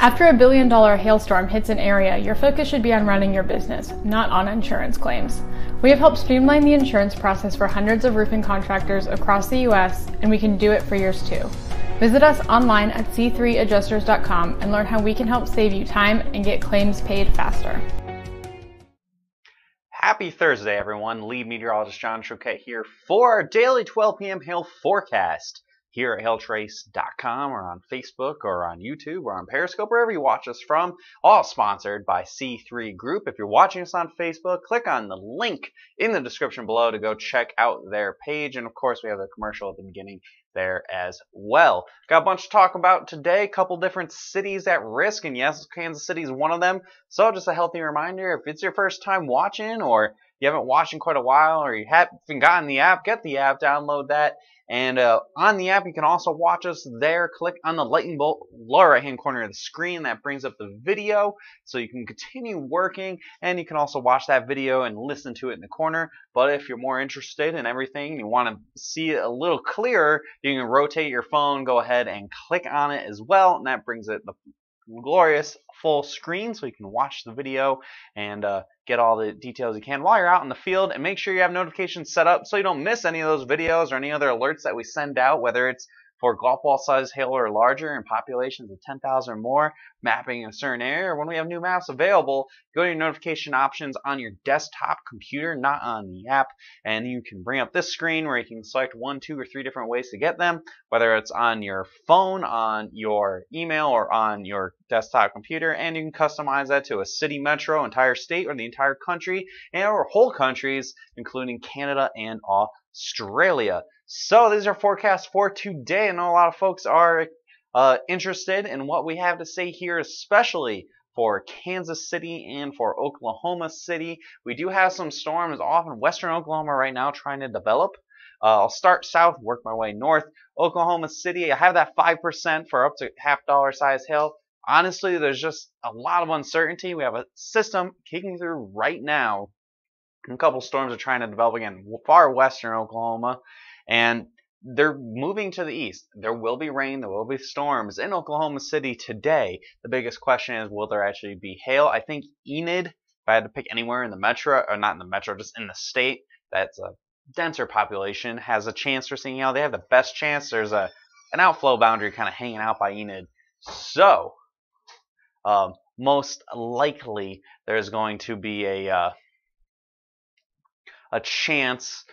After a billion-dollar hailstorm hits an area, your focus should be on running your business, not on insurance claims. We have helped streamline the insurance process for hundreds of roofing contractors across the U.S., and we can do it for yours too. Visit us online at c3adjusters.com and learn how we can help save you time and get claims paid faster. Happy Thursday, everyone. Lead meteorologist John Choquette here for our daily 12 p.m. hail forecast here at hailtrace.com or on Facebook or on YouTube or on Periscope, wherever you watch us from, all sponsored by C3 Group. If you're watching us on Facebook, click on the link in the description below to go check out their page. And of course, we have the commercial at the beginning there as well. Got a bunch to talk about today, a couple different cities at risk, and yes, Kansas City is one of them. So just a healthy reminder, if it's your first time watching or you haven't watched in quite a while or you haven't gotten the app, get the app, download that. And on the app, you can also watch us there. Click on the lightning bolt lower right-hand corner of the screen. That brings up the video, so you can continue working, and you can also watch that video and listen to it in the corner. But if you're more interested in everything, you want to see it a little clearer, you can rotate your phone, go ahead and click on it as well, and that brings it the glorious full screen, so you can watch the video and get all the details you can while you're out in the field. And make sure you have notifications set up so you don't miss any of those videos or any other alerts that we send out, whether it's for golf ball size hail or larger in populations of 10,000 or more, mapping in a certain area, or when we have new maps available, go to your notification options on your desktop computer, not on the app, and you can bring up this screen where you can select 1, 2, or 3 different ways to get them, whether it's on your phone, on your email, or on your desktop computer, and you can customize that to a city, metro, entire state, or the entire country, and or whole countries, including Canada and Australia. So these are forecasts for today. I know a lot of folks are interested in what we have to say here, especially for Kansas City and for Oklahoma City. We do have some storms off in western Oklahoma right now trying to develop. I'll start south, work my way north. Oklahoma City, I have that 5% for up to $half size hail. Honestly, there's just a lot of uncertainty. We have a system kicking through right now. A couple storms are trying to develop again, far western Oklahoma. And they're moving to the east. There will be rain, there will be storms in Oklahoma City today. The biggest question is, will there actually be hail? I think Enid, if I had to pick anywhere in the metro, or not in the metro, just in the state, that's a denser population, has a chance for seeing hail. They have the best chance. There's an outflow boundary kind of hanging out by Enid. So, most likely there's going to be a chance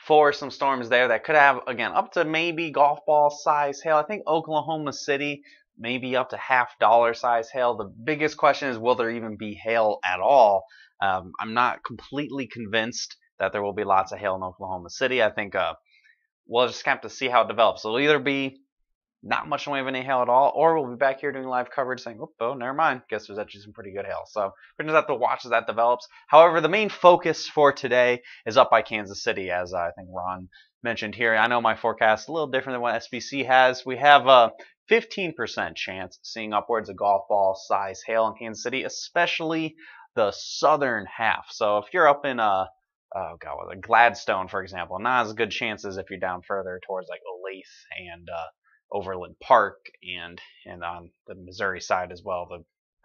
for some storms there that could have, again, up to maybe golf ball size hail. I think Oklahoma City maybe up to $half size hail. The biggest question is, will there even be hail at all? I'm not completely convinced that there will be lots of hail in Oklahoma City. I think we'll just have to see how it develops. It'll either be not much in the way of any hail at all, or we'll be back here doing live coverage saying, oh, never mind, guess there's actually some pretty good hail. So we're just have to watch as that develops. However, the main focus for today is up by Kansas City, as I think Ron mentioned here. I know my forecast is a little different than what SBC has. We have a 15% chance seeing upwards of golf ball size hail in Kansas City, especially the southern half. So if you're up in Gladstone, for example, not as good chances if you're down further towards like Olathe and Overland Park and on the Missouri side as well.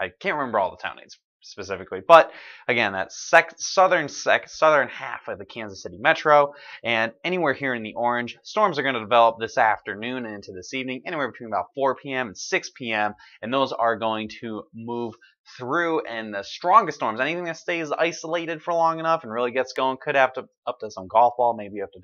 I can't remember all the town names specifically, but again, that southern half of the Kansas City metro, and anywhere here in the orange, storms are going to develop this afternoon and into this evening, anywhere between about 4 p.m. and 6 p.m., and those are going to move through. And the strongest storms, anything that stays isolated for long enough and really gets going, could have up to some golf ball, maybe up to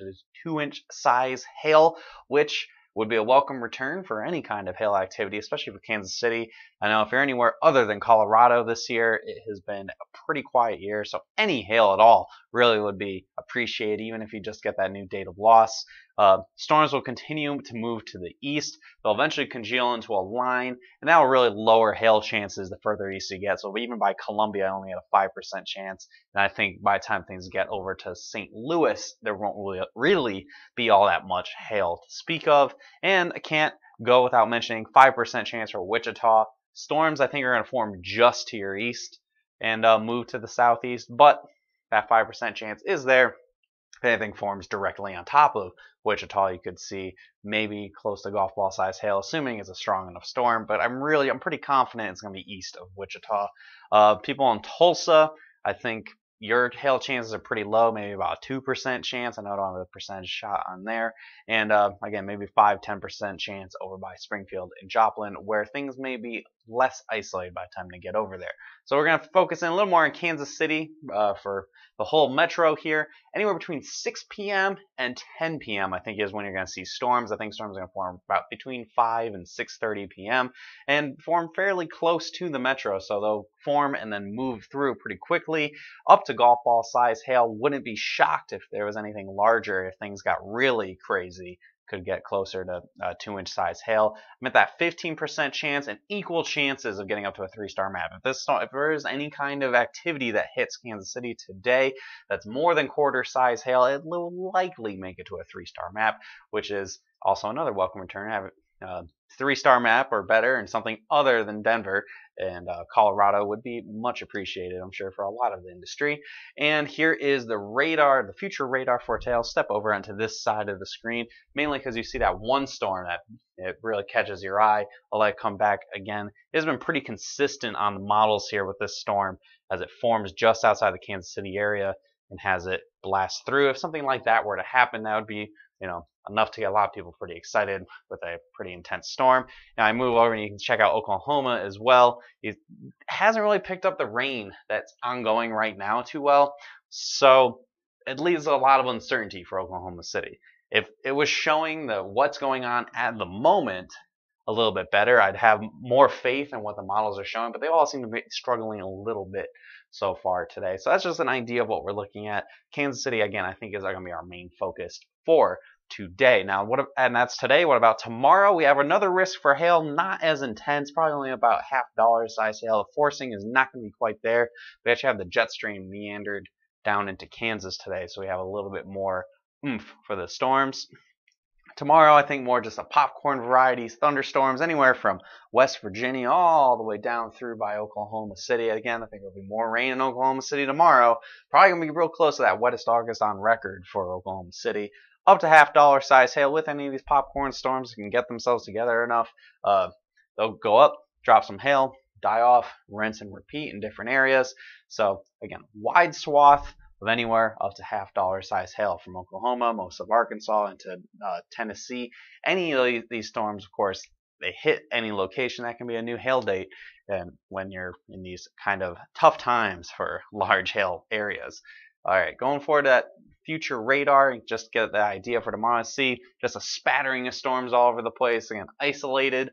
2-inch size hail, which would be a welcome return for any kind of hail activity, especially for Kansas City. I know if you're anywhere other than Colorado this year, it has been a pretty quiet year, so any hail at all really would be appreciated, even if you just get that new date of loss. Storms will continue to move to the east. They'll eventually congeal into a line, and that will really lower hail chances the further east you get. So even by Columbia, I only had a 5% chance, and I think by the time things get over to St. Louis, there won't really be all that much hail to speak of. And I can't go without mentioning 5% chance for Wichita. Storms, I think, are going to form just to your east and move to the southeast, but that 5% chance is there. If anything forms directly on top of Wichita, you could see maybe close to golf ball size hail, assuming it's a strong enough storm. But I'm pretty confident it's going to be east of Wichita. People in Tulsa, I think your hail chances are pretty low, maybe about a 2% chance. I know I don't have a percentage shot on there. And again, maybe 5-10% chance over by Springfield and Joplin, where things may be less isolated by the time to get over there. So we're going to focus in a little more on Kansas City for the whole metro here. Anywhere between 6 p.m. and 10 p.m. I think is when you're going to see storms. I think storms are going to form about between 5 and 6:30 p.m. and form fairly close to the metro. So they'll form and then move through pretty quickly up to golf ball size hail. Wouldn't be shocked if there was anything larger, if things got really crazy. Could get closer to 2-inch size hail. I'm at that 15% chance and equal chances of getting up to a 3-star map. If there is any kind of activity that hits Kansas City today that's more than quarter size hail, it will likely make it to a 3-star map, which is also another welcome return. Have a 3-star map or better and something other than Denver and Colorado would be much appreciated, I'm sure, for a lot of the industry. And here is the radar, the future radar for tail. Step over onto this side of the screen, mainly because you see that one storm that it really catches your eye. I'll let it come back again. It has been pretty consistent on the models here with this storm as it forms just outside the Kansas City area and has it blast through. If something like that were to happen, that would be, enough to get a lot of people pretty excited with a pretty intense storm. Now I move over and you can check out Oklahoma as well. It hasn't really picked up the rain that's ongoing right now too well, so it leaves a lot of uncertainty for Oklahoma City. If it was showing what's going on at the moment a little bit better, I'd have more faith in what the models are showing, but they all seem to be struggling a little bit so far today. So that's just an idea of what we're looking at. Kansas City, again, I think is going to be our main focus for today. Now, and that's today. What about tomorrow? We have another risk for hail, not as intense, probably only about $0.50 size hail. The forcing is not going to be quite there. We actually have the jet stream meandered down into Kansas today, so we have a little bit more oomph for the storms. Tomorrow, I think more just a popcorn varieties, thunderstorms, anywhere from West Virginia all the way down through by Oklahoma City. Again, I think there'll be more rain in Oklahoma City tomorrow. Probably going to be real close to that wettest August on record for Oklahoma City. Up to $0.50 size hail with any of these popcorn storms can get themselves together enough. They'll go up, drop some hail, die off, rinse and repeat in different areas. So again, wide swath of anywhere up to $0.50 size hail from Oklahoma, most of Arkansas into Tennessee. Any of these storms, of course, they hit any location, that can be a new hail date. And when you're in these kind of tough times for large hail areas. All right, going forward to that future radar, just get the idea for tomorrow. See just a spattering of storms all over the place. Again, isolated,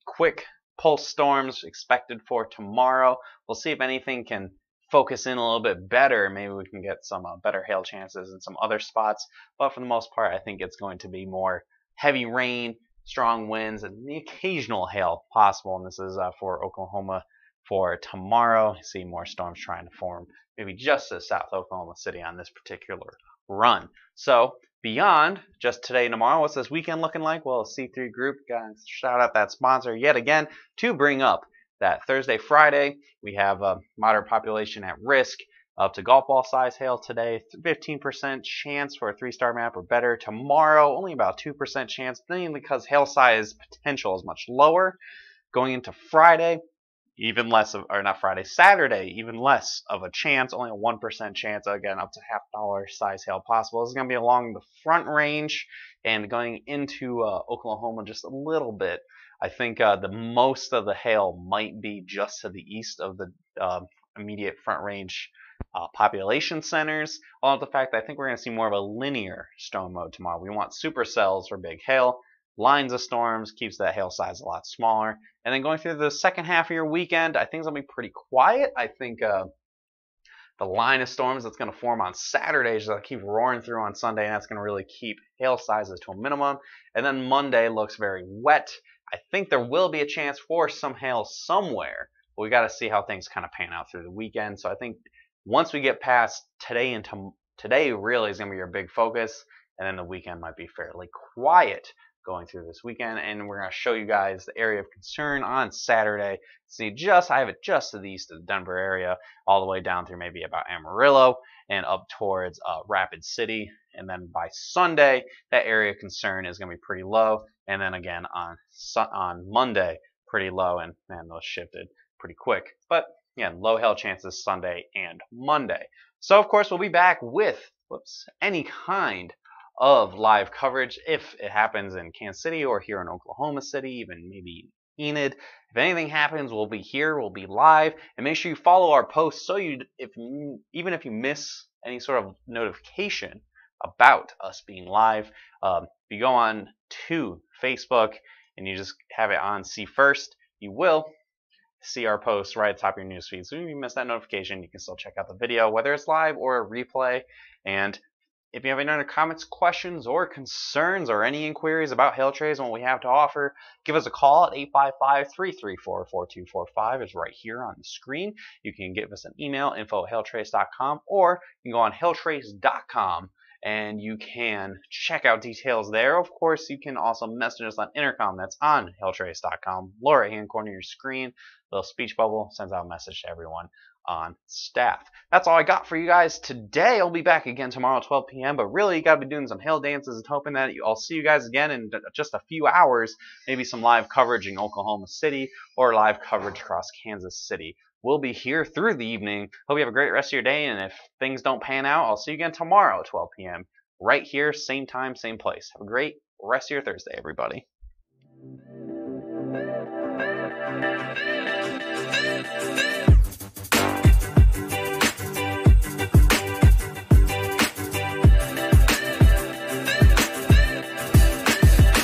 quick pulse storms expected for tomorrow. We'll see if anything can focus in a little bit better. Maybe we can get some better hail chances in some other spots. But for the most part, I think it's going to be more heavy rain, strong winds, and the occasional hail possible. And this is for Oklahoma for tomorrow. You see more storms trying to form maybe just to south of Oklahoma City on this particular run. So beyond just today and tomorrow, what's this weekend looking like? Well, C3 Group, guys, shout out that sponsor yet again to bring up that Thursday, Friday, we have a moderate population at risk up to golf ball size hail today. 15% chance for a 3-star map or better. Tomorrow, only about 2% chance, mainly because hail size potential is much lower. Going into Friday, even less of, or not Friday, Saturday, even less of a chance, only a 1% chance, again, up to $0.50 size hail possible. This is going to be along the front range and going into Oklahoma just a little bit. I think the most of the hail might be just to the east of the immediate front range population centers, along with the fact that I think we're going to see more of a linear storm mode tomorrow. We want supercells for big hail. Lines of storms keeps that hail size a lot smaller. And then going through the second half of your weekend, I think it's going to be pretty quiet. I think the line of storms that's going to form on Saturday is going to keep roaring through on Sunday, and that's going to really keep hail sizes to a minimum. And then Monday looks very wet. I think there will be a chance for some hail somewhere, but we got to see how things kind of pan out through the weekend. So I think once we get past today, and today really is going to be your big focus, and then the weekend might be fairly quiet going through this weekend, and we're going to show you guys the area of concern on Saturday. See, I have it just to the east of the Denver area, all the way down through maybe about Amarillo and up towards Rapid City. And then by Sunday, that area of concern is going to be pretty low. And then again on Monday, pretty low. And man, those shifted pretty quick. But again, low hail chances Sunday and Monday. So of course, we'll be back with any kind of live coverage if it happens in Kansas City or here in Oklahoma City, even maybe Enid. If anything happens, we'll be here, we'll be live, and make sure you follow our posts so even if you miss any sort of notification about us being live, if you go on to Facebook and you just have it on see first, you will see our posts right at the top of your newsfeed. So if you miss that notification, you can still check out the video, whether it's live or a replay. And if you have any other comments, questions, or concerns, or any inquiries about HailTrace and what we have to offer, give us a call at 855-334-4245. It's right here on the screen. You can give us an email, info@hailtrace.com, or you can go on hailtrace.com and you can check out details there. Of course, you can also message us on intercom that's on hailtrace.com. Lower right-hand corner of your screen, little speech bubble sends out a message to everyone on staff. That's all I got for you guys today. I'll be back again tomorrow at 12 p.m. But really, you got to be doing some hail dances and hoping that I'll see you guys again in just a few hours. Maybe some live coverage in Oklahoma City or live coverage across Kansas City. We'll be here through the evening. Hope you have a great rest of your day. And if things don't pan out, I'll see you again tomorrow at 12 p.m. right here, same time, same place. Have a great rest of your Thursday, everybody.